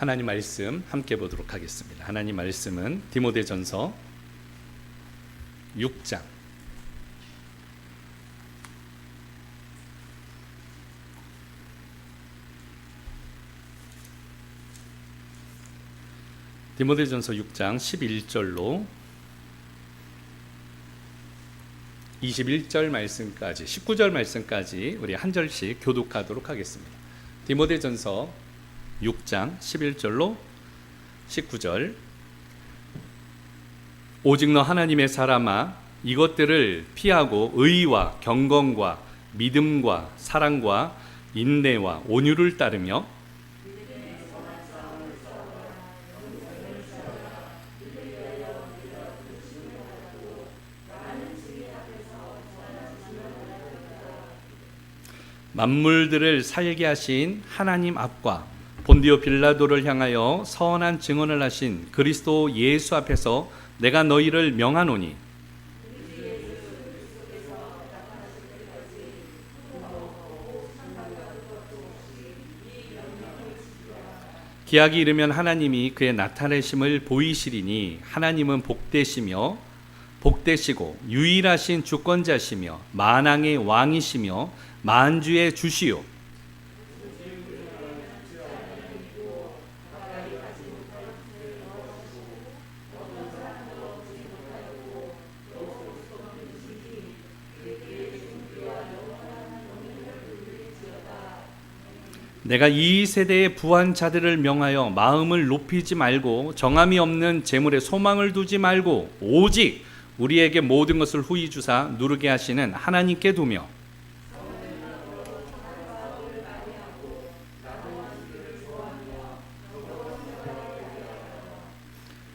하나님 말씀 함께 보도록 하겠습니다. 하나님 말씀은 디모데전서 6장 디모데전서 6장 11절로 21절 말씀까지 19절 말씀까지 우리 한 절씩 교독하도록 하겠습니다. 디모데전서 6장 11절로 19절. 오직 너 하나님의 사람아, 이것들을 피하고 의와 경건과 믿음과 사랑과 인내와 온유를 따르며 만물들을 살게 하신 하나님 앞과 본디오 빌라도를 향하여 선한 증언을 하신 그리스도 예수 앞에서 내가 너희를 명하노니 기약이 이르면 하나님이 그의 나타내심을 보이시리니 하나님은 복되시고 유일하신 주권자시며 만왕의 왕이시며 만주의 주시요 내가 이 세대의 부한 자들을 명하여 마음을 높이지 말고 정함이 없는 재물에 소망을 두지 말고 오직 우리에게 모든 것을 후히 주사 누르게 하시는 하나님께 두며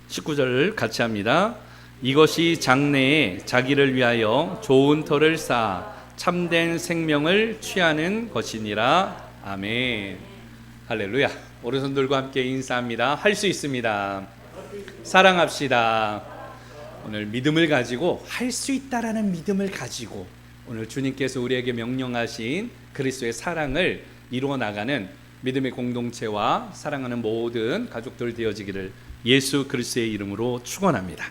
19절 같이 합니다. 이것이 장래에 자기를 위하여 좋은 터를 쌓아 참된 생명을 취하는 것이니라. 아멘. 할렐루야. 오른손들과 함께 인사합니다. 할 수 있습니다. 사랑합시다. 오늘 믿음을 가지고 할 수 있다라는 믿음을 가지고 오늘 주님께서 우리에게 명령하신 그리스도의 사랑을 이루어 나가는 믿음의 공동체와 사랑하는 모든 가족들 되어지기를 예수 그리스도의 이름으로 축원합니다.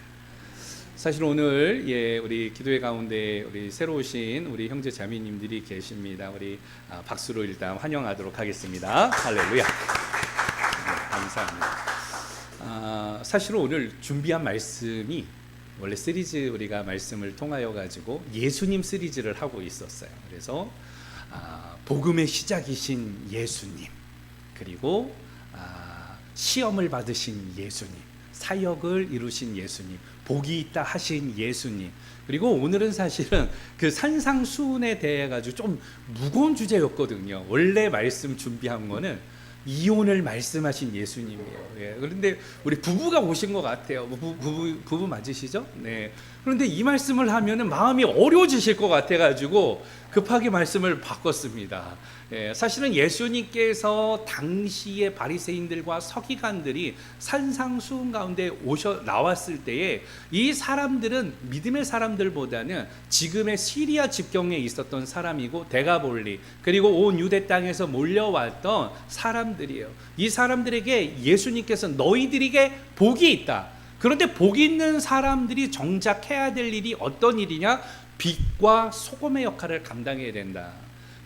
사실 오늘 우리 기도회 가운데 우리 새로 오신 우리 형제 자매님들이 계십니다. 우리 박수로 일단 환영하도록 하겠습니다. 할렐루야. 감사합니다. 사실 오늘 준비한 말씀이 원래 시리즈 우리가 말씀을 통하여 가지고 예수님 시리즈를 하고 있었어요. 그래서 복음의 시작이신 예수님, 그리고 시험을 받으신 예수님, 사역을 이루신 예수님, 복이 있다 하신 예수님, 그리고 오늘은 사실은 그 산상수훈에 대해 가지고 좀 무거운 주제였거든요. 원래 말씀 준비한 거는 이혼을 말씀하신 예수님이에요. 그런데 우리 부부가 오신 것 같아요. 부부 맞으시죠? 네. 그런데 이 말씀을 하면은 마음이 어려워지실 것 같아가지고 급하게 말씀을 바꿨습니다. 사실은 예수님께서 당시의 바리새인들과 서기관들이 산상수훈 가운데 나왔을 때에 이 사람들은 믿음의 사람들보다는 지금의 시리아 집경에 있었던 사람이고 데가볼리 그리고 온 유대 땅에서 몰려왔던 사람들이에요. 이 사람들에게 예수님께서 너희들에게 복이 있다. 그런데 복 있는 사람들이 정작 해야 될 일이 어떤 일이냐? 빛과 소금의 역할을 감당해야 된다.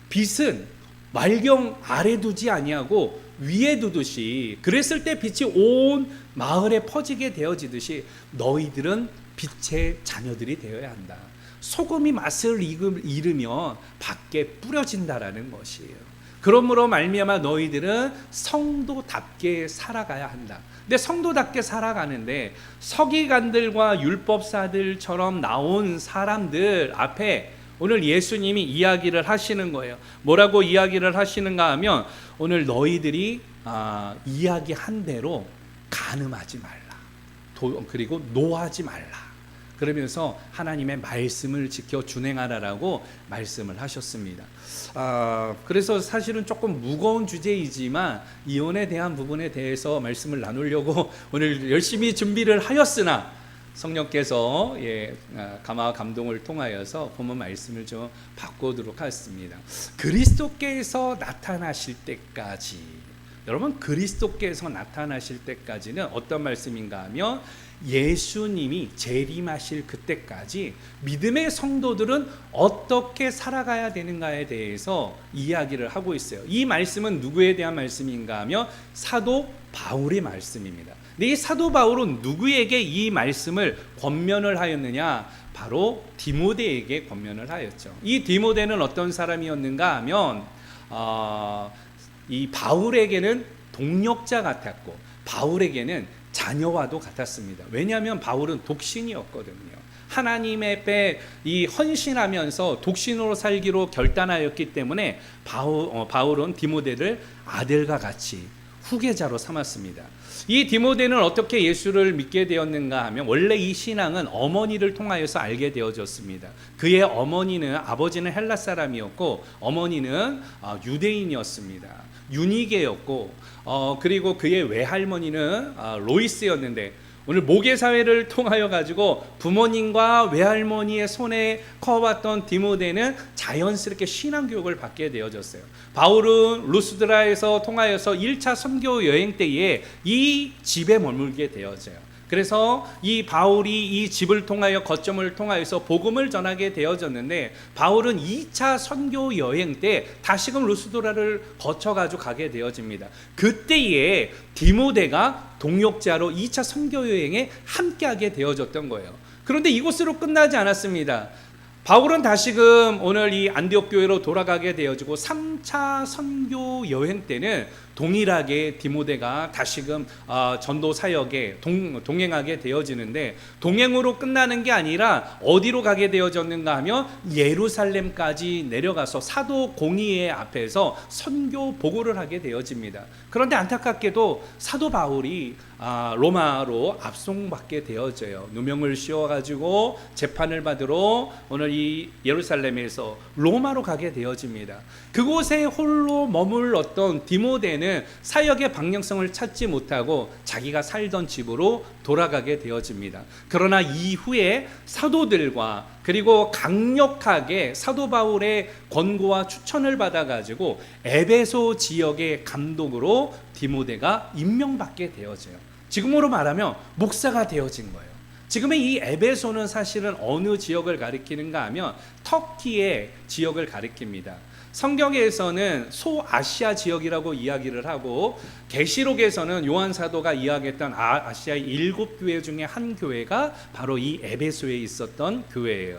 빛은 말경 아래 두지 아니하고 위에 두듯이, 그랬을 때 빛이 온 마을에 퍼지게 되어지듯이 너희들은 빛의 자녀들이 되어야 한다. 소금이 맛을 잃으면 밖에 뿌려진다라는 것이에요. 그러므로 말미암아 너희들은 성도답게 살아가야 한다. 근데 성도답게 살아가는데 서기관들과 율법사들처럼 나온 사람들 앞에 오늘 예수님이 이야기를 하시는 거예요. 뭐라고 이야기를 하시는가 하면 오늘 너희들이 이야기한 대로 간음하지 말라. 그리고 노하지 말라. 그러면서 하나님의 말씀을 지켜 준행하라라고 말씀을 하셨습니다. 그래서 사실은 조금 무거운 주제이지만 이혼에 대한 부분에 대해서 말씀을 나누려고 오늘 열심히 준비를 하였으나 성령께서 감화와 감동을 통하여서 본문 말씀을 좀 바꾸도록 하겠습니다. 그리스도께서 나타나실 때까지 여러분, 그리스도께서 나타나실 때까지는 어떤 말씀인가 하면 예수님이 재림하실 그때까지 믿음의 성도들은 어떻게 살아가야 되는가에 대해서 이야기를 하고 있어요. 이 말씀은 누구에 대한 말씀인가 하면 사도 바울의 말씀입니다. 근데 이 사도 바울은 누구에게 이 말씀을 권면을 하였느냐? 바로 디모데에게 권면을 하였죠. 이 디모데는 어떤 사람이었는가 하면 이 바울에게는 동력자 같았고 바울에게는 자녀와도 같았습니다. 왜냐하면 바울은 독신이었거든요. 하나님의 배 이 헌신하면서 독신으로 살기로 결단하였기 때문에 바울은 디모데를 아들과 같이 후계자로 삼았습니다. 이 디모데는 어떻게 예수를 믿게 되었는가 하면 원래 이 신앙은 어머니를 통하여서 알게 되어졌습니다. 그의 아버지는 헬라 사람이었고 어머니는 유대인이었습니다. 유니게였고 그리고 그의 외할머니는 로이스였는데 오늘 모계사회를 통하여 가지고 부모님과 외할머니의 손에 커왔던 디모데는 자연스럽게 신앙교육을 받게 되어졌어요. 바울은 루스드라에서 통하여서 1차 선교 여행 때에 이 집에 머물게 되어져요. 그래서 이 바울이 이 집을 통하여 거점을 통하여서 복음을 전하게 되어졌는데 바울은 2차 선교 여행 때 다시금 루스드라를 거쳐가지고 가게 되어집니다. 그때에 디모데가 동역자로 2차 선교 여행에 함께하게 되어졌던 거예요. 그런데 이곳으로 끝나지 않았습니다. 바울은 다시금 오늘 이 안디옥 교회로 돌아가게 되어지고 3차 선교 여행 때는 동일하게 디모데가 다시금 전도 사역에 동행하게 되어지는데 동행으로 끝나는 게 아니라 어디로 가게 되어졌는가 하면 예루살렘까지 내려가서 사도 공의회 앞에서 선교 보고를 하게 되어집니다. 그런데 안타깝게도 사도 바울이 로마로 압송받게 되어져요. 누명을 씌워가지고 재판을 받으러 오늘 이 예루살렘에서 로마로 가게 되어집니다. 그곳에 홀로 머물렀던 디모데는 사역의 방향성을 찾지 못하고 자기가 살던 집으로 돌아가게 되어집니다. 그러나 이후에 사도들과 그리고 강력하게 사도 바울의 권고와 추천을 받아가지고 에베소 지역의 감독으로 디모데가 임명받게 되어져요. 지금으로 말하면 목사가 되어진 거예요. 지금의 이 에베소는 사실은 어느 지역을 가리키는가 하면 터키의 지역을 가리킵니다. 성경에서는 소아시아 지역이라고 이야기를 하고 계시록에서는 요한 사도가 이야기했던 아시아의 7교회 중에 한 교회가 바로 이 에베소에 있었던 교회예요.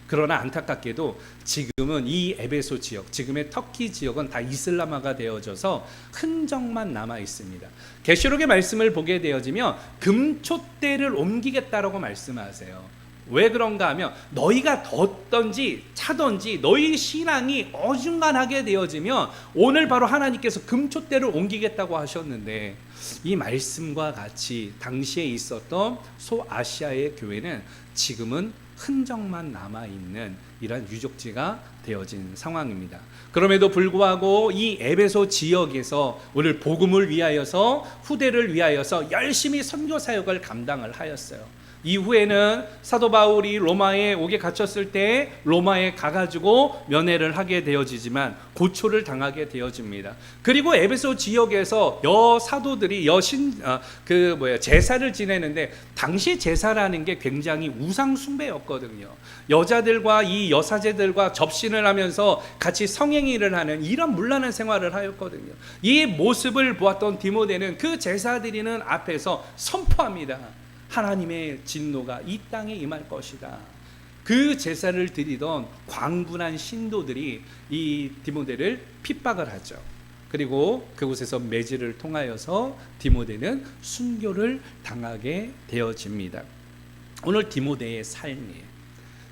그러나 안타깝게도 지금은 이 에베소 지역, 지금의 터키 지역은 다 이슬람화가 되어져서 흔적만 남아 있습니다. 계시록의 말씀을 보게 되어지면 금촛대를 옮기겠다라고 말씀하세요. 왜 그런가 하면 너희가 뒀던지 차던지 너희 신앙이 어중간하게 되어지면 오늘 바로 하나님께서 금촛대를 옮기겠다고 하셨는데 이 말씀과 같이 당시에 있었던 소아시아의 교회는 지금은 흔적만 남아있는 이런 유적지가 되어진 상황입니다. 그럼에도 불구하고 이 에베소 지역에서 오늘 복음을 위하여서 후대를 위하여서 열심히 선교 사역을 감당을 하였어요. 이후에는 사도 바울이 로마에 오게 갇혔을 때 로마에 가가지고 면회를 하게 되어지지만 고초를 당하게 되어집니다. 그리고 에베소 지역에서 여사도들이 제사를 지내는데 당시 제사라는 게 굉장히 우상 숭배였거든요. 여자들과 이 여사제들과 접신을 하면서 같이 성행위를 하는 이런 문란한 생활을 하였거든요. 이 모습을 보았던 디모데는 그 제사 드리는 앞에서 선포합니다. 하나님의 진노가 이 땅에 임할 것이다. 그 제사를 드리던 광분한 신도들이 이 디모데를 핍박을 하죠. 그리고 그곳에서 매질을 통하여서 디모데는 순교를 당하게 되어집니다. 오늘 디모데의 삶이에요.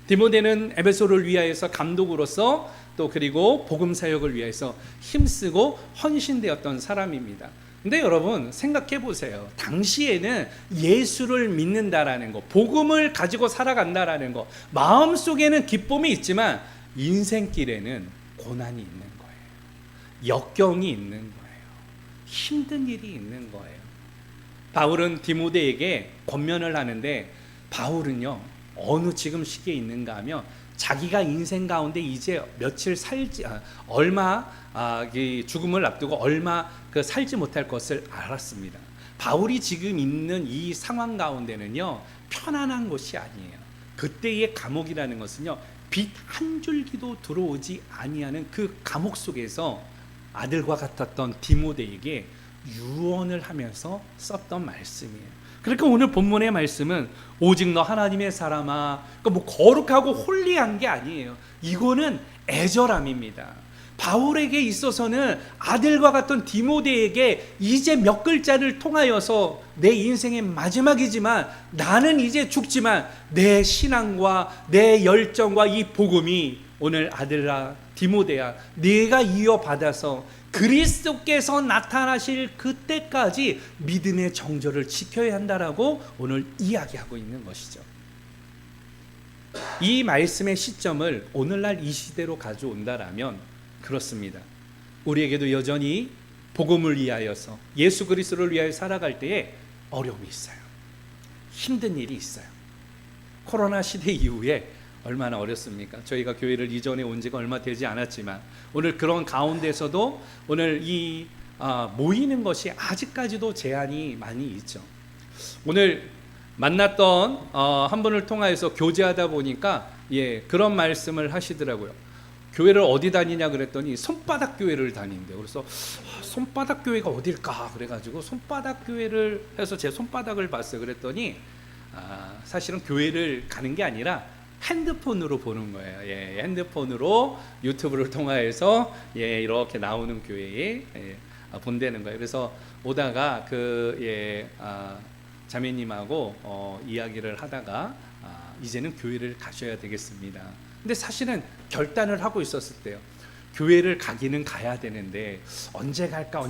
디모데는 에베소를 위하여서 감독으로서 또 그리고 복음 사역을 위해서 힘쓰고 헌신되었던 사람입니다. 근데 여러분 생각해 보세요. 당시에는 예수를 믿는다라는 거, 복음을 가지고 살아간다라는 거, 마음속에는 기쁨이 있지만 인생길에는 고난이 있는 거예요. 역경이 있는 거예요. 힘든 일이 있는 거예요. 바울은 디모데에게 권면을 하는데 바울은요 어느 지금 시기에 있는가 하면 자기가 인생 가운데 이제 며칠 살지 얼마 이 죽음을 앞두고 얼마 살지 못할 것을 알았습니다. 바울이 지금 있는 이 상황 가운데는요, 편안한 곳이 아니에요. 그때의 감옥이라는 것은요, 빛 한 줄기도 들어오지 아니하는 그 감옥 속에서 아들과 같았던 디모데에게 유언을 하면서 썼던 말씀이에요. 그러니까 오늘 본문의 말씀은 오직 너 하나님의 사람아, 그러니까 뭐 거룩하고 홀리한 게 아니에요. 이거는 애절함입니다. 바울에게 있어서는 아들과 같은 디모데에게 이제 몇 글자를 통하여서 내 인생의 마지막이지만 나는 이제 죽지만 내 신앙과 내 열정과 이 복음이 오늘 아들아 디모데야, 네가 이어받아서 그리스도께서 나타나실 그때까지 믿음의 정절을 지켜야 한다라고 오늘 이야기하고 있는 것이죠. 이 말씀의 시점을 오늘날 이 시대로 가져온다라면 그렇습니다. 우리에게도 여전히 복음을 위하여서 예수 그리스도를 위하여 살아갈 때에 어려움이 있어요. 힘든 일이 있어요. 코로나 시대 이후에 얼마나 어렵습니까? 저희가 교회를 이전에 온 지가 얼마 되지 않았지만 오늘 그런 가운데서도 오늘 이 모이는 것이 아직까지도 제한이 많이 있죠. 오늘 만났던 한 분을 통해서 교제하다 보니까 그런 말씀을 하시더라고요. 교회를 어디 다니냐 그랬더니 손바닥 교회를 다닌대요. 그래서 손바닥 교회가 어딜까 그래가지고 손바닥 교회를 해서 제 손바닥을 봤어요. 그랬더니 사실은 교회를 가는 게 아니라 핸드폰으로 보는 거예요. 핸드폰으로 유튜브를 통해서 이렇게 나오는 교회에 본다는 거예요. 그래서 오다가 자매님하고 이야기를 하다가 이제는 교회를 가셔야 되겠습니다. 근데 사실은 결단을 하고 있었을 때요. 교회를 가기는 가야 되는데 언제 갈까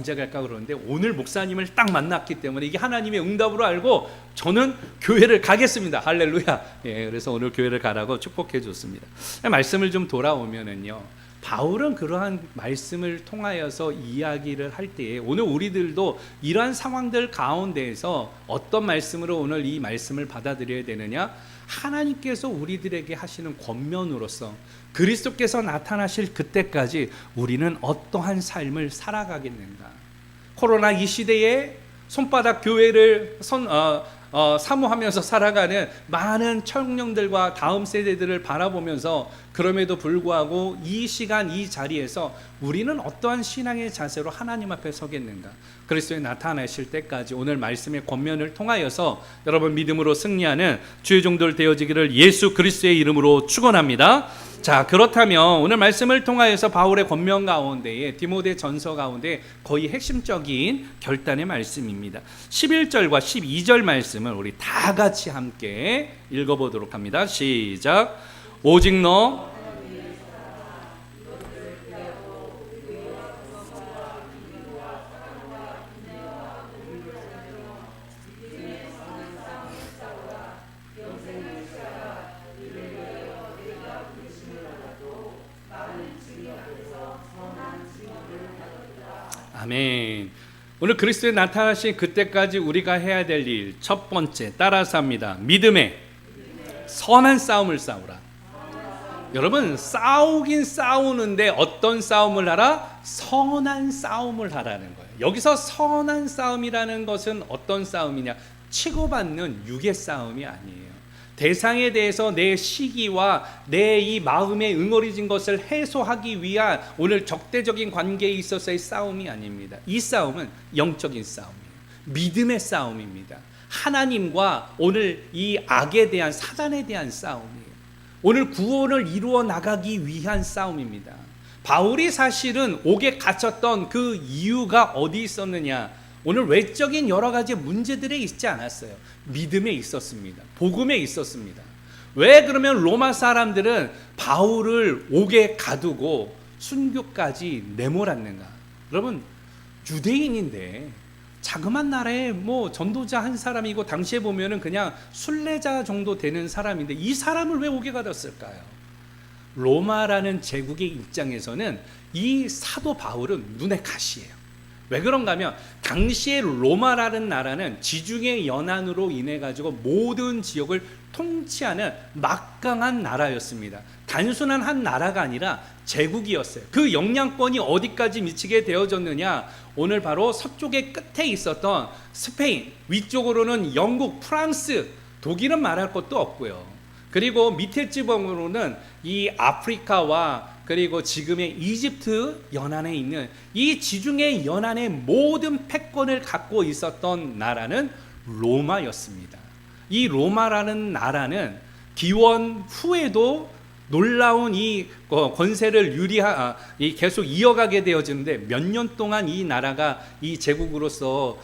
그러는데 오늘 목사님을 딱 만났기 때문에 이게 하나님의 응답으로 알고 저는 교회를 가겠습니다. 할렐루야. 그래서 오늘 교회를 가라고 축복해 줬습니다. 말씀을 좀 돌아오면은요, 바울은 그러한 말씀을 통하여서 이야기를 할 때에 오늘 우리들도 이러한 상황들 가운데에서 어떤 말씀으로 오늘 이 말씀을 받아들여야 되느냐? 하나님께서 우리들에게 하시는 권면으로서 그리스도께서 나타나실 그때까지 우리는 어떠한 삶을 살아가겠는가? 코로나 이 시대에 손바닥 교회를 사모하면서 살아가는 많은 청년들과 다음 세대들을 바라보면서 그럼에도 불구하고 이 시간 이 자리에서 우리는 어떠한 신앙의 자세로 하나님 앞에 서겠는가? 그리스도의 나타나실 때까지 오늘 말씀의 권면을 통하여서 여러분 믿음으로 승리하는 주의 종들 되어지기를 예수 그리스도의 이름으로 축원합니다. 자, 그렇다면 오늘 말씀을 통하여서 바울의 권면 가운데에 디모데 전서 가운데 거의 핵심적인 결단의 말씀입니다. 11절과 12절 말씀을 우리 다 같이 함께 읽어보도록 합니다. 시작. 오직 너 아멘. 오늘 그리스도의 나타나신 그때까지 우리가 해야 될 일 첫 번째 따라서 합니다. 믿음의 선한 싸움을 싸우라. 여러분 싸우긴 싸우는데 어떤 싸움을 하라? 선한 싸움을 하라는 거예요. 여기서 선한 싸움이라는 것은 어떤 싸움이냐? 치고받는 육의 싸움이 아니에요. 대상에 대해서 내 시기와 내 이 마음에 응어리진 것을 해소하기 위한 오늘 적대적인 관계에 있어서의 싸움이 아닙니다. 이 싸움은 영적인 싸움이에요. 믿음의 싸움입니다. 하나님과 오늘 이 악에 대한 사단에 대한 싸움이에요. 오늘 구원을 이루어 나가기 위한 싸움입니다. 바울이 사실은 옥에 갇혔던 그 이유가 어디 있었느냐? 오늘 외적인 여러 가지 문제들에 있지 않았어요. 믿음에 있었습니다. 복음에 있었습니다. 왜 그러면 로마 사람들은 바울을 옥에 가두고 순교까지 내몰았는가? 여러분 유대인인데 자그만 나라에 뭐 전도자 한 사람이고 당시에 보면은 그냥 순례자 정도 되는 사람인데 이 사람을 왜 옥에 가뒀을까요? 로마라는 제국의 입장에서는 이 사도 바울은 눈에 가시예요. 왜 그런가 하면 당시에 로마라는 나라는 지중해 연안으로 인해 가지고 모든 지역을 통치하는 막강한 나라였습니다. 단순한 한 나라가 아니라 제국이었어요. 그 영향권이 어디까지 미치게 되어졌느냐, 오늘 바로 서쪽의 끝에 있었던 스페인, 위쪽으로는 영국, 프랑스, 독일은 말할 것도 없고요. 그리고 밑에 지방으로는 이 아프리카와 그리고 지금의 이집트 연안에 있는 이 지중해 연안의 모든 패권을 갖고 있었던 나라는 로마였습니다. 이 로마라는 나라는 기원 후에도 놀라운 이 권세를 계속 이어가게 되어지는데, 몇 년 동안 이 나라가 이 제국으로서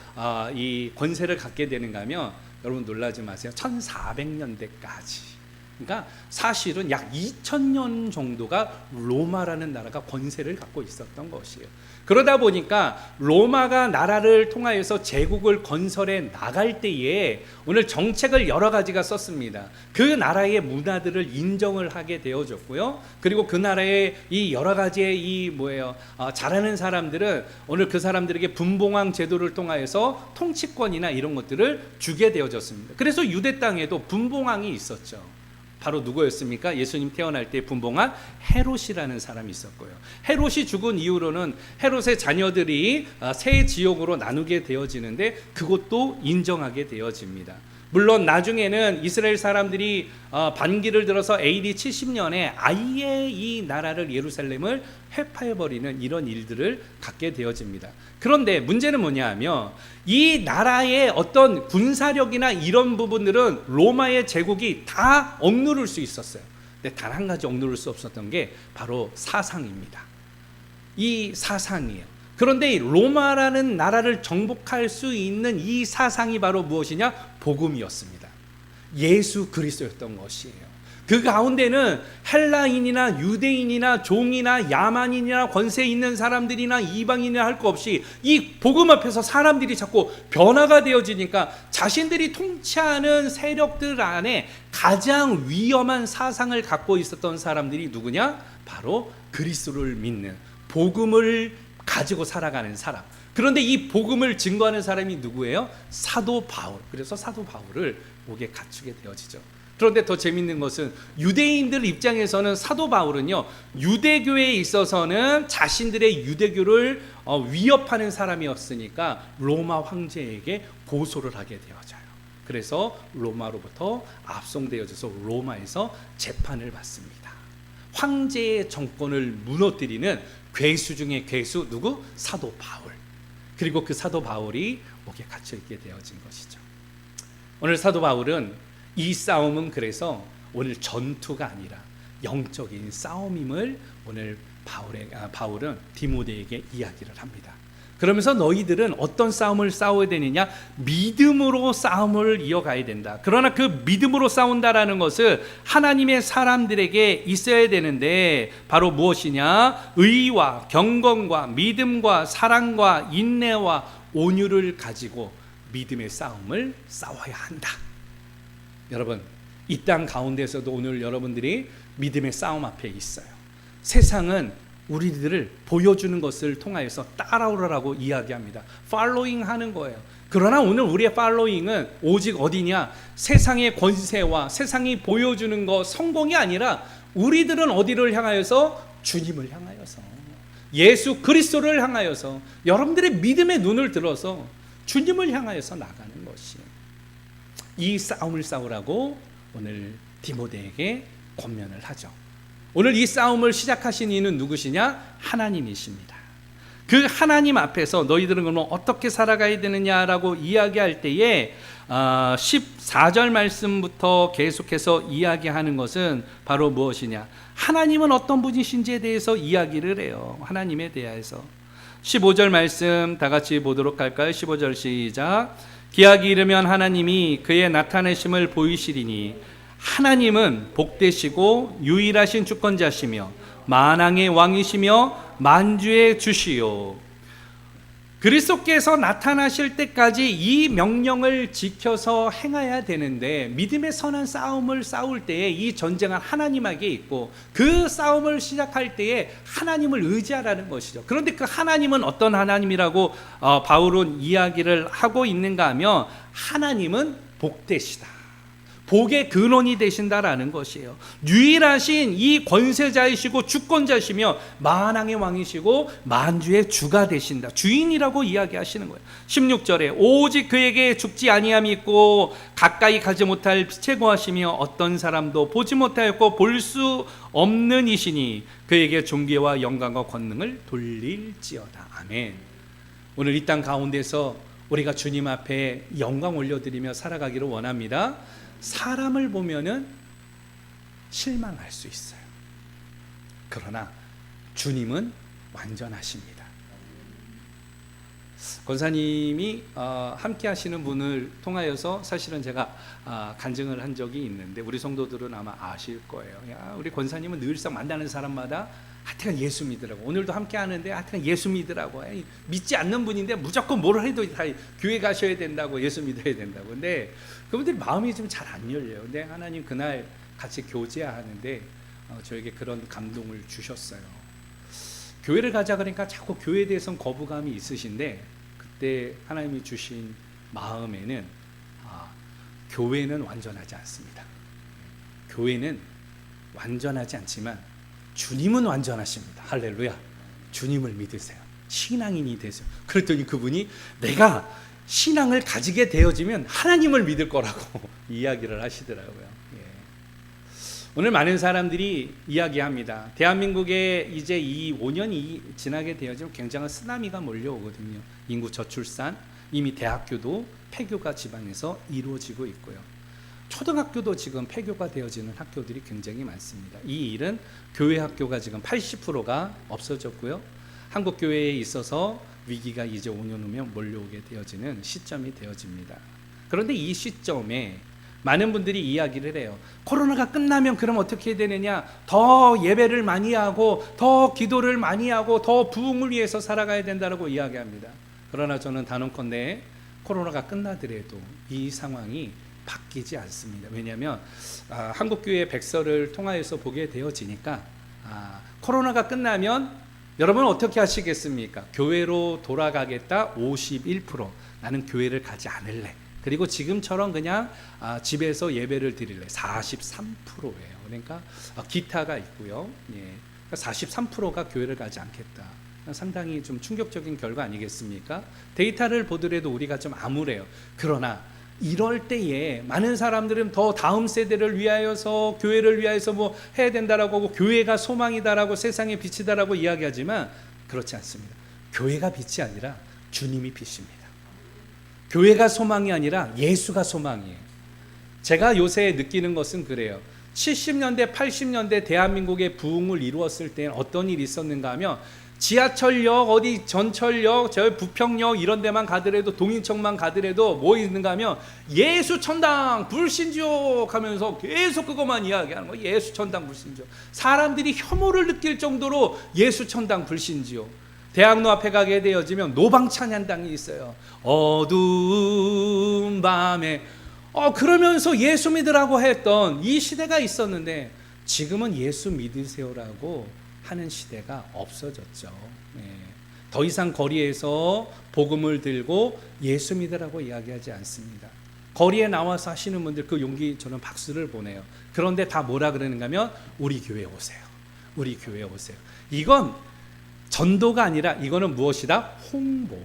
이 권세를 갖게 되는가 하면, 여러분 놀라지 마세요. 1400년대까지. 그러니까 사실은 약 2000년 정도가 로마라는 나라가 권세를 갖고 있었던 것이에요. 그러다 보니까 로마가 나라를 통하여서 제국을 건설해 나갈 때에 오늘 정책을 여러 가지가 썼습니다. 그 나라의 문화들을 인정을 하게 되어졌고요. 그리고 그 나라의 이 여러 가지의 잘하는 사람들은 오늘 그 사람들에게 분봉왕 제도를 통하여서 통치권이나 이런 것들을 주게 되어졌습니다. 그래서 유대 땅에도 분봉왕이 있었죠. 바로 누구였습니까? 예수님 태어날 때 분봉한 헤롯이라는 사람이 있었고요. 헤롯이 죽은 이후로는 헤롯의 자녀들이 세 지역으로 나누게 되어지는데, 그것도 인정하게 되어집니다. 물론 나중에는 이스라엘 사람들이 반기를 들어서 AD 70년에 아예 이 나라를, 예루살렘을 회파해버리는 이런 일들을 갖게 되어집니다. 그런데 문제는 뭐냐 하면, 이 나라의 어떤 군사력이나 이런 부분들은 로마의 제국이 다 억누를 수 있었어요. 근데 단 한 가지 억누를 수 없었던 게 바로 사상입니다. 이 사상이에요. 그런데 이 로마라는 나라를 정복할 수 있는 이 사상이 바로 무엇이냐? 복음이었습니다. 예수 그리스도였던 것이에요. 그 가운데는 헬라인이나 유대인이나 종이나 야만인이나 권세 있는 사람들이나 이방인이나 할 것 없이 이 복음 앞에서 사람들이 자꾸 변화가 되어지니까, 자신들이 통치하는 세력들 안에 가장 위험한 사상을 갖고 있었던 사람들이 누구냐? 바로 그리스도를 믿는, 복음을 가지고 살아가는 사람. 그런데 이 복음을 증거하는 사람이 누구예요? 사도 바울. 그래서 사도 바울을 목에 갖추게 되어지죠. 그런데 더 재밌는 것은, 유대인들 입장에서는 사도 바울은요, 유대교에 있어서는 자신들의 유대교를 위협하는 사람이었으니까 로마 황제에게 고소를 하게 되어져요. 그래서 로마로부터 압송되어져서 로마에서 재판을 받습니다. 황제의 정권을 무너뜨리는 괴수 중에 괴수, 누구? 사도 바울. 그리고 그 사도 바울이 목에 갇혀 있게 되어진 것이죠. 오늘 사도 바울은 이 싸움은 그래서 오늘 전투가 아니라 영적인 싸움임을 오늘 바울은 디모데에게 이야기를 합니다. 그러면서 너희들은 어떤 싸움을 싸워야 되느냐? 믿음으로 싸움을 이어가야 된다. 그러나 그 믿음으로 싸운다라는 것은 하나님의 사람들에게 있어야 되는데, 바로 무엇이냐? 의와 경건과 믿음과 사랑과 인내와 온유를 가지고 믿음의 싸움을 싸워야 한다. 여러분, 이 땅 가운데서도 오늘 여러분들이 믿음의 싸움 앞에 있어요. 세상은 우리들을 보여주는 것을 통하여서 따라오라고 이야기합니다. 팔로잉 하는 거예요. 그러나 오늘 우리의 팔로잉은 오직 어디냐? 세상의 권세와 세상이 보여주는 것, 성공이 아니라 우리들은 어디를 향하여서? 주님을 향하여서, 예수 그리스도를 향하여서, 여러분들의 믿음의 눈을 들어서 주님을 향하여서 나가는 것이에요. 이 싸움을 싸우라고 오늘 디모데에게 권면을 하죠. 오늘 이 싸움을 시작하신 이는 누구시냐? 하나님이십니다. 그 하나님 앞에서 너희들은 그러면 어떻게 살아가야 되느냐라고 이야기할 때에 14절 말씀부터 계속해서 이야기하는 것은 바로 무엇이냐? 하나님은 어떤 분이신지에 대해서 이야기를 해요. 하나님에 대해서. 15절 말씀 다 같이 보도록 할까요? 15절 시작. 기약이 이르면 하나님이 그의 나타내심을 보이시리니 하나님은 복되시고 유일하신 주권자시며 만왕의 왕이시며 만주의 주시요 그리스도께서 나타나실 때까지 이 명령을 지켜서 행해야 되는데, 믿음의 선한 싸움을 싸울 때에 이 전쟁은 하나님에게 있고 그 싸움을 시작할 때에 하나님을 의지하라는 것이죠. 그런데 그 하나님은 어떤 하나님이라고 바울은 이야기를 하고 있는가 하면, 하나님은 복되시다, 복의 근원이 되신다라는 것이에요. 유일하신 이 권세자이시고 주권자시며 만왕의 왕이시고 만주의 주가 되신다, 주인이라고 이야기하시는 거예요. 16절에 오직 그에게 죽지 아니함이 있고 가까이 가지 못할 빛에 거하시며 어떤 사람도 보지 못하였고 볼 수 없는 이시니 그에게 존귀와 영광과 권능을 돌릴지어다. 아멘. 오늘 이 땅 가운데서 우리가 주님 앞에 영광 올려드리며 살아가기를 원합니다. 사람을 보면은 실망할 수 있어요. 그러나 주님은 완전하십니다. 권사님이 함께 하시는 분을 통하여서 사실은 제가 간증을 한 적이 있는데, 우리 성도들은 아마 아실 거예요. 야, 우리 권사님은 늘상 만나는 사람마다 하여튼 예수 믿으라고, 오늘도 함께 하는데 하여튼 예수 믿으라고, 믿지 않는 분인데 무조건 뭘 해도 다 교회 가셔야 된다고, 예수 믿어야 된다고. 근데 그분들이 마음이 좀 잘 안 열려요. 근데 하나님 그날 같이 교제하는데 저에게 그런 감동을 주셨어요. 교회를 가자 그러니까 자꾸 교회에 대해서는 거부감이 있으신데, 그때 하나님이 주신 마음에는 교회는 완전하지 않습니다. 교회는 완전하지 않지만 주님은 완전하십니다. 할렐루야. 주님을 믿으세요. 신앙인이 되세요. 그랬더니 그분이 내가 신앙을 가지게 되어지면 하나님을 믿을 거라고 이야기를 하시더라고요. 예. 오늘 많은 사람들이 이야기합니다. 대한민국에 이제 이 5년이 지나게 되어지면 굉장한 쓰나미가 몰려오거든요. 인구 저출산, 이미 대학교도 폐교가 지방에서 이루어지고 있고요. 초등학교도 지금 폐교가 되어지는 학교들이 굉장히 많습니다. 이 일은 교회 학교가 지금 80%가 없어졌고요. 한국 교회에 있어서 위기가 이제 5년 후면 몰려오게 되어지는 시점이 되어집니다. 그런데 이 시점에 많은 분들이 이야기를 해요. 코로나가 끝나면 그럼 어떻게 되느냐? 더 예배를 많이 하고 더 기도를 많이 하고 더 부흥을 위해서 살아가야 된다고 이야기합니다. 그러나 저는 단언컨대 코로나가 끝나더라도 이 상황이 바뀌지 않습니다. 왜냐하면 한국교회 백서를 통하여서 보게 되어지니까 코로나가 끝나면 여러분 어떻게 하시겠습니까? 교회로 돌아가겠다 51%, 나는 교회를 가지 않을래. 그리고 지금처럼 그냥 집에서 예배를 드릴래 43%예요. 그러니까 기타가 있고요. 예. 43%가 교회를 가지 않겠다. 상당히 좀 충격적인 결과 아니겠습니까? 데이터를 보더라도 우리가 좀 암울해요. 그러나 이럴 때에 많은 사람들은 더 다음 세대를 위하여서 교회를 위하여서 뭐 해야 된다라고 하고 교회가 소망이다라고 세상의 빛이다라고 이야기하지만 그렇지 않습니다. 교회가 빛이 아니라 주님이 빛입니다. 교회가 소망이 아니라 예수가 소망이에요. 제가 요새 느끼는 것은 그래요. 70년대 80년대 대한민국의 부흥을 이루었을 때는 어떤 일이 있었는가 하면 지하철역, 어디 전철역, 저 부평역 이런 데만 가더라도, 동인청만 가더라도 뭐 있는가 하면 예수 천당 불신지옥 하면서 계속 그것만 이야기하는 거예요. 예수 천당 불신지옥. 사람들이 혐오를 느낄 정도로 예수 천당 불신지옥. 대학로 앞에 가게 되어지면 노방 찬양당이 있어요. 어두운 밤에 그러면서 예수 믿으라고 했던 이 시대가 있었는데, 지금은 예수 믿으세요라고 하는 시대가 없어졌죠. 예. 더 이상 거리에서 복음을 들고 예수 믿으라고 이야기하지 않습니다. 거리에 나와서 하시는 분들 그 용기 저는 박수를 보내요. 그런데 다 뭐라 그러는가 하면 우리 교회 오세요. 우리 교회 오세요. 이건 전도가 아니라 이거는 무엇이다? 홍보.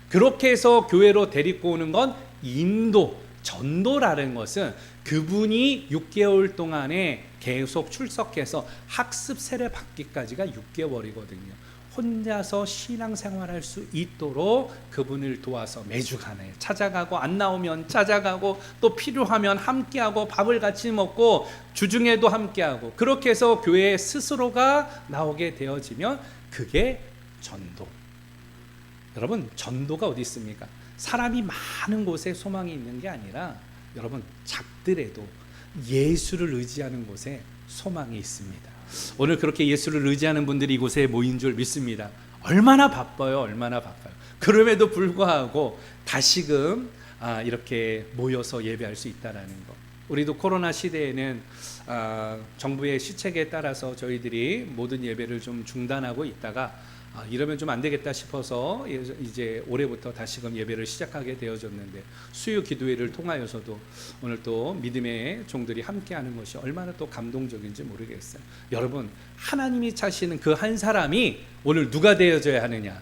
그렇게 해서 교회로 데리고 오는 건 인도, 전도라는 것은 그분이 6개월 동안에 계속 출석해서 학습 세례 받기까지가 6개월이거든요. 혼자서 신앙생활할 수 있도록 그분을 도와서 매주간에 찾아가고, 안 나오면 찾아가고, 또 필요하면 함께하고, 밥을 같이 먹고, 주중에도 함께하고, 그렇게 해서 교회 스스로가 나오게 되어지면 그게 전도. 여러분, 전도가 어디 있습니까? 사람이 많은 곳에 소망이 있는 게 아니라 여러분 작더라도 예수를 의지하는 곳에 소망이 있습니다. 오늘 그렇게 예수를 의지하는 분들이 이곳에 모인 줄 믿습니다. 얼마나 바빠요. 얼마나 바빠요. 그럼에도 불구하고 다시금 이렇게 모여서 예배할 수 있다라는 것. 우리도 코로나 시대에는 정부의 시책에 따라서 저희들이 모든 예배를 좀 중단하고 있다가 이러면 좀 안 되겠다 싶어서 이제 올해부터 다시금 예배를 시작하게 되어졌는데, 수요 기도회를 통하여서도 오늘 또 믿음의 종들이 함께하는 것이 얼마나 또 감동적인지 모르겠어요. 여러분, 하나님이 차시는 그 한 사람이 오늘 누가 되어져야 하느냐?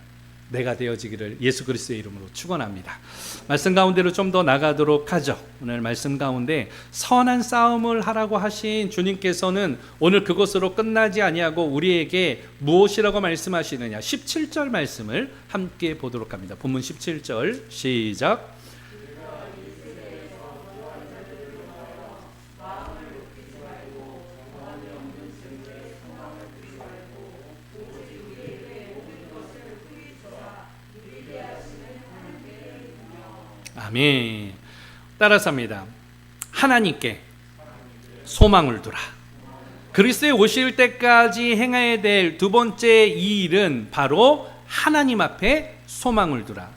내가 되어지기를 예수 그리스도의 이름으로 축원합니다. 말씀 가운데로 좀 더 나가도록 하죠. 오늘 말씀 가운데 선한 싸움을 하라고 하신 주님께서는 오늘 그것으로 끝나지 아니하고 우리에게 무엇이라고 말씀하시느냐, 17절 말씀을 함께 보도록 합니다. 본문 17절 시작. 아멘. 따라서 합니다. 하나님께 소망을 두라. 그리스도의 오실 때까지 행해야 될 두 번째 이 일은 바로 하나님 앞에 소망을 두라.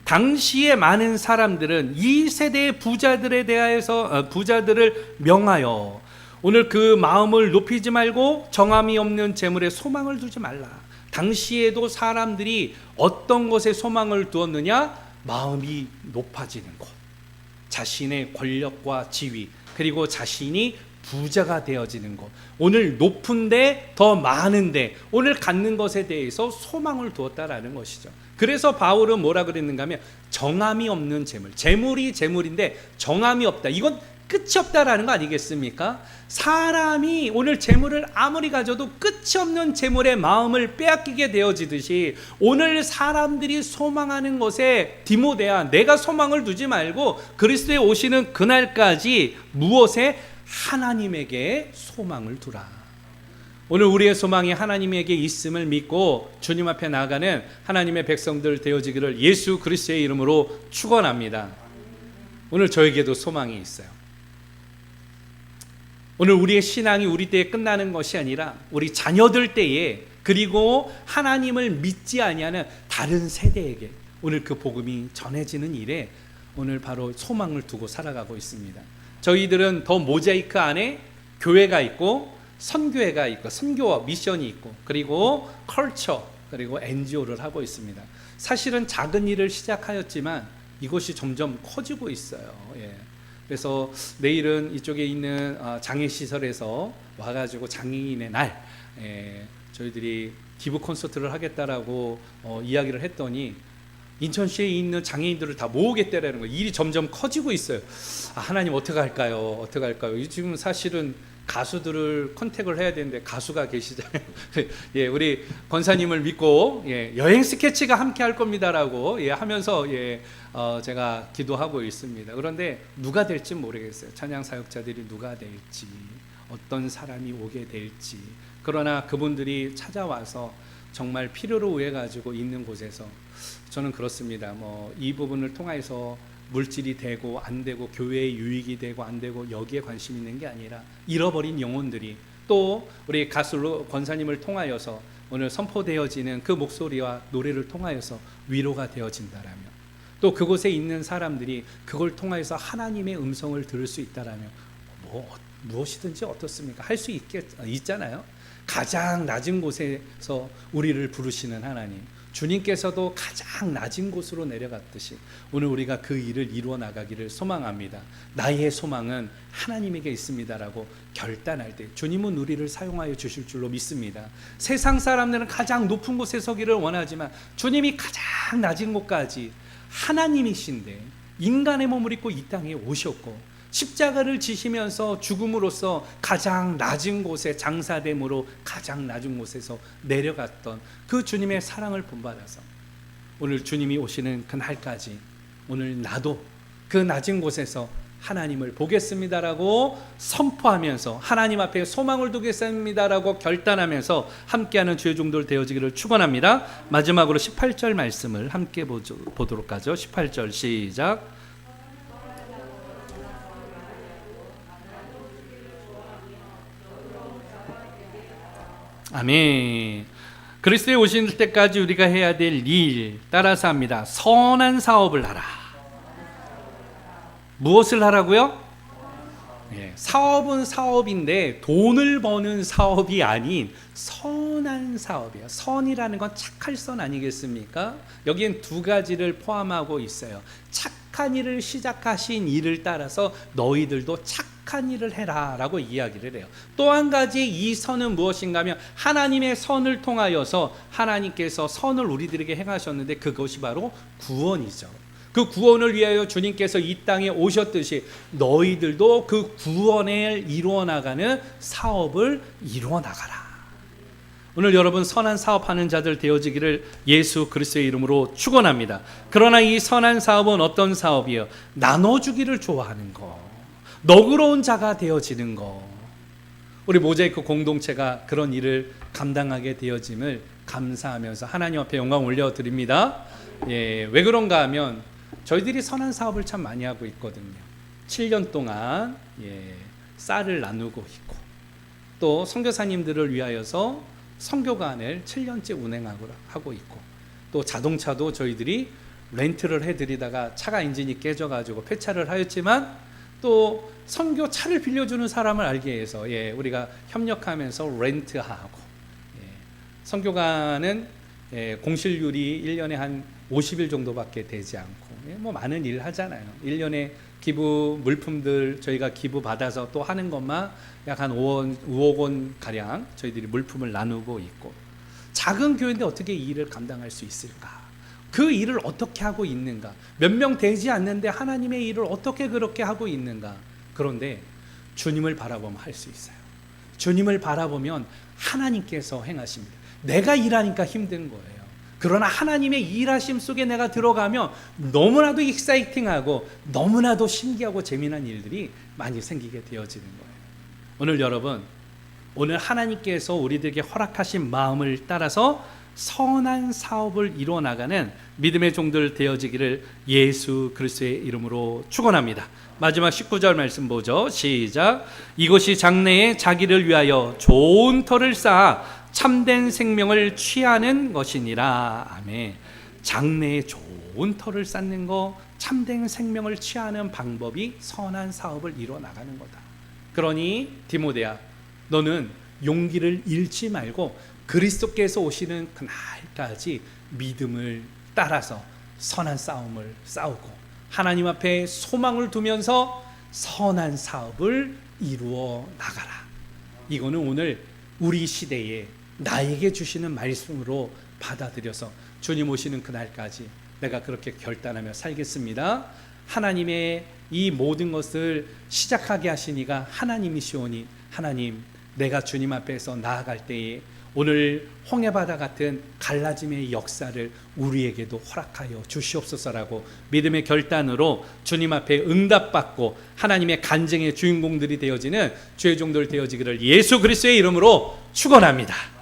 당시의 많은 사람들은 이 세대의 부자들에 대하여서 부자들을 명하여 오늘 그 마음을 높이지 말고 정함이 없는 재물에 소망을 두지 말라. 당시에도 사람들이 어떤 것에 소망을 두었느냐? 마음이 높아지는 것, 자신의 권력과 지위, 그리고 자신이 부자가 되어지는 것, 오늘 높은데 더 많은데 오늘 갖는 것에 대해서 소망을 두었다라는 것이죠. 그래서 바울은 뭐라 그랬는가 하면 정함이 없는 재물, 재물이 재물인데 정함이 없다, 이건 끝이 없다라는 거 아니겠습니까? 사람이 오늘 재물을 아무리 가져도 끝이 없는 재물의 마음을 빼앗기게 되어지듯이 오늘 사람들이 소망하는 것에 디모데야, 내가 소망을 두지 말고 그리스도의 오시는 그날까지 무엇에? 하나님에게 소망을 두라. 오늘 우리의 소망이 하나님에게 있음을 믿고 주님 앞에 나아가는 하나님의 백성들 되어지기를 예수 그리스도의 이름으로 축원합니다. 오늘 저에게도 소망이 있어요. 오늘 우리의 신앙이 우리 때에 끝나는 것이 아니라 우리 자녀들 때에, 그리고 하나님을 믿지 아니하는 다른 세대에게 오늘 그 복음이 전해지는 일에 오늘 바로 소망을 두고 살아가고 있습니다. 저희들은 더 모자이크 안에 교회가 있고 선교회가 있고 선교와 미션이 있고 그리고 컬처, 그리고 NGO를 하고 있습니다. 사실은 작은 일을 시작하였지만 이것이 점점 커지고 있어요. 그래서 내일은 이쪽에 있는 장애시설에서 와가지고 장애인의 날, 저희들이 기부 콘서트를 하겠다라고 이야기를 했더니 인천시에 있는 장애인들을 다 모으겠다라는 거예요. 일이 점점 커지고 있어요. 하나님 어떻게 할까요? 어떻게 할까요? 지금 사실은 가수들을 컨택을 해야 되는데 가수가 계시잖아요. 우리 권사님을 믿고 여행 스케치가 함께 할 겁니다라고 하면서 제가 기도하고 있습니다. 그런데 누가 될지 모르겠어요. 찬양 사역자들이 누가 될지, 어떤 사람이 오게 될지. 그러나 그분들이 찾아와서 정말 필요로 의해 가지고 있는 곳에서 저는 그렇습니다. 이 부분을 통해서 물질이 되고 안 되고 교회의 유익이 되고 안 되고 여기에 관심 있는 게 아니라 잃어버린 영혼들이 또 우리 가수 권사님을 통하여서 오늘 선포되어지는 그 목소리와 노래를 통하여서 위로가 되어진다라면, 또 그곳에 있는 사람들이 그걸 통해서 하나님의 음성을 들을 수 있다라면 무엇이든지 어떻습니까? 할 수 있잖아요. 가장 낮은 곳에서 우리를 부르시는 하나님, 주님께서도 가장 낮은 곳으로 내려갔듯이 오늘 우리가 그 일을 이루어 나가기를 소망합니다. 나의 소망은 하나님에게 있습니다라고 결단할 때 주님은 우리를 사용하여 주실 줄로 믿습니다. 세상 사람들은 가장 높은 곳에 서기를 원하지만 주님이 가장 낮은 곳까지 하나님이신데 인간의 몸을 입고 이 땅에 오셨고 십자가를 지시면서 죽음으로써 가장 낮은 곳에 장사됨으로 가장 낮은 곳에서 내려갔던 그 주님의 사랑을 본받아서 오늘 주님이 오시는 그날까지 오늘 나도 그 낮은 곳에서 하나님을 보겠습니다라고 선포하면서 하나님 앞에 소망을 두겠습니다라고 결단하면서 함께하는 주의 종들 되어지기를 축원합니다. 마지막으로 18절 말씀을 함께 보도록 하죠. 18절 시작. 아멘. 그리스도에 오실 때까지 우리가 해야 될 일 따라서 합니다. 선한 사업을 하라. 무엇을 하라고요? 사업은 사업인데 돈을 버는 사업이 아닌 선한 사업이에요. 선이라는 건 착할 선 아니겠습니까? 여기엔 두 가지를 포함하고 있어요. 착한 일을 시작하신 일을 따라서 너희들도 착한 일을 해라 라고 이야기를 해요. 또 한 가지 이 선은 무엇인가 하면 하나님의 선을 통하여서 하나님께서 선을 우리들에게 행하셨는데 그것이 바로 구원이죠. 그 구원을 위하여 주님께서 이 땅에 오셨듯이 너희들도 그 구원을 이루어 나가는 사업을 이루어 나가라. 오늘 여러분 선한 사업하는 자들 되어지기를 예수 그리스도의 이름으로 축원합니다. 그러나 이 선한 사업은 어떤 사업이에요? 나눠주기를 좋아하는 거, 너그러운 자가 되어지는 거. 우리 모자이크 공동체가 그런 일을 감당하게 되어짐을 감사하면서 하나님 앞에 영광 올려드립니다. 왜 그런가 하면 저희들이 선한 사업을 참 많이 하고 있거든요. 7년 동안 쌀을 나누고 있고, 또 선교사님들을 위하여서 선교관을 7년째 운행하고 있고, 또 자동차도 저희들이 렌트를 해드리다가 차가 엔진이 깨져가지고 폐차를 하였지만 또 선교차를 빌려주는 사람을 알기 위해서 우리가 협력하면서 렌트하고, 선교관은 공실률이 1년에 한 50일 정도밖에 되지 않고 뭐 많은 일을 하잖아요. 1년에 기부 물품들 저희가 기부 받아서 또 하는 것만 약 한 5억 원 가량 저희들이 물품을 나누고 있고, 작은 교회인데 어떻게 이 일을 감당할 수 있을까? 그 일을 어떻게 하고 있는가? 몇 명 되지 않는데 하나님의 일을 어떻게 그렇게 하고 있는가? 그런데 주님을 바라보면 할 수 있어요. 주님을 바라보면 하나님께서 행하십니다. 내가 일하니까 힘든 거예요. 그러나 하나님의 일하심 속에 내가 들어가면 너무나도 익사이팅하고 너무나도 신기하고 재미난 일들이 많이 생기게 되어지는 거예요. 오늘 여러분, 오늘 하나님께서 우리들에게 허락하신 마음을 따라서 선한 사업을 이루어 나가는 믿음의 종들 되어지기를 예수 그리스도의 이름으로 축원합니다. 마지막 19절 말씀 보죠. 시작. 이것이 장래에 자기를 위하여 좋은 터를 쌓아 참된 생명을 취하는 것이니라. 아멘. 장래에 좋은 터를 쌓는 거, 참된 생명을 취하는 방법이 선한 사업을 이루어 나가는 거다. 그러니 디모데야, 너는 용기를 잃지 말고 그리스도께서 오시는 그날까지 믿음을 따라서 선한 싸움을 싸우고 하나님 앞에 소망을 두면서 선한 사업을 이루어 나가라. 이거는 오늘 우리 시대에 나에게 주시는 말씀으로 받아들여서 주님 오시는 그날까지 내가 그렇게 결단하며 살겠습니다. 하나님의 이 모든 것을 시작하게 하시니가 하나님이시오니, 하나님, 내가 주님 앞에서 나아갈 때에 오늘 홍해바다 같은 갈라짐의 역사를 우리에게도 허락하여 주시옵소서라고 믿음의 결단으로 주님 앞에 응답받고 하나님의 간증의 주인공들이 되어지는 주의 종들 되어지기를 예수 그리스도의 이름으로 축원합니다.